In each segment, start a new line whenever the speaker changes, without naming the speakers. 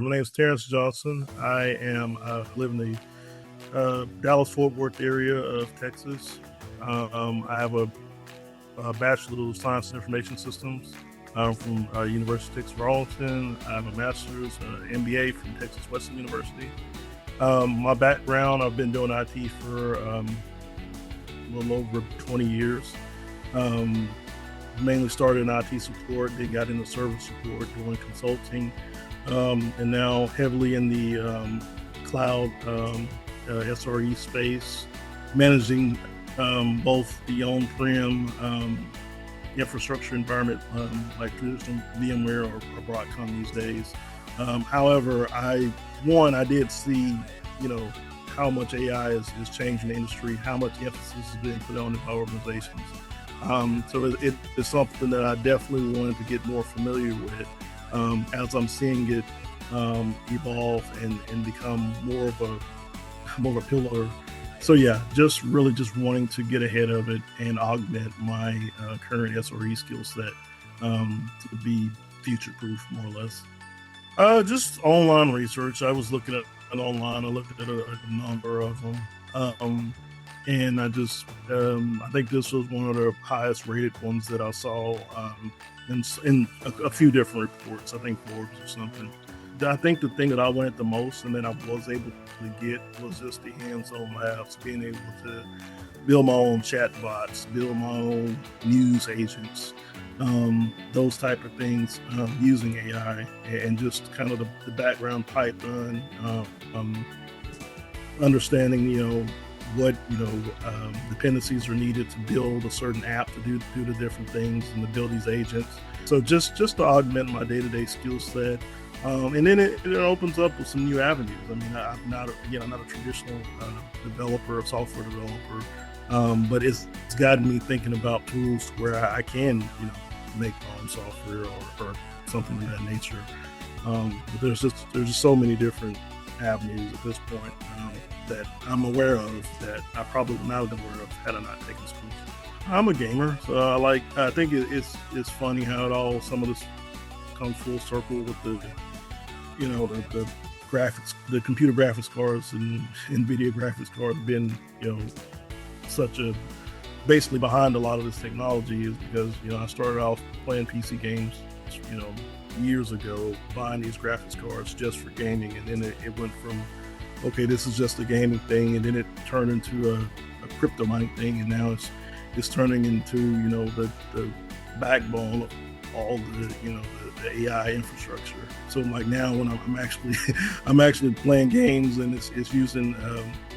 My name is Terrence Johnson. I live in the Dallas-Fort Worth area of Texas. I have a bachelor of science in information systems from University of Texas Arlington. I have a master's MBA from Texas Western University. My background, I've been doing IT for a little over 20 years. Mainly started in IT support, then got into service support, doing consulting, and now heavily in the cloud SRE space, managing both the on-prem infrastructure environment like traditional VMware or Broadcom these days. However, I did see, how much AI is changing the industry, how much emphasis is being put on it by organizations. So it's something that I definitely wanted to get more familiar with as I'm seeing it evolve and become more of a pillar. So yeah, just wanting to get ahead of it and augment my current SRE skill set to be future-proof, more or less. Just online research. I was looking at it online. I looked at a number of them. And I think this was one of the highest rated ones that I saw in a few different reports, I think Forbes or something. I think the thing that I wanted the most and that I was able to get was just the hands-on labs, being able to build my own chatbots, build my own news agents, those type of things using AI, and just kind of the background Python, understanding, what dependencies are needed to build a certain app to do the different things and to build these agents. So just to augment my day-to-day skill set, and then it opens up with some new avenues. I mean, I'm not a traditional developer, a software developer, but it's gotten me thinking about tools where I can make my own software or something of that nature. But there's just so many different avenues at this point that I'm aware of that I probably would not have been aware of had I not taken school. I'm a gamer, so I think it's funny how some of this comes full circle with the graphics, the computer graphics cards and NVIDIA graphics cards been basically behind a lot of this technology is because I started off playing PC games years ago, buying these graphics cards just for gaming, and then it went from, okay, this is just a gaming thing, and then it turned into a crypto mining thing, and now it's turning into the backbone of all the AI infrastructure. So like now when I'm actually playing games and it's using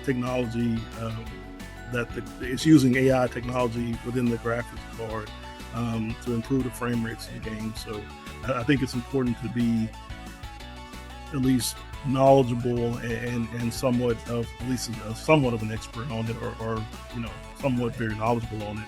technology it's using AI technology within the graphics card to improve the frame rates in the game. So I think it's important to be at least knowledgeable and somewhat of an expert on it, or somewhat very knowledgeable on it.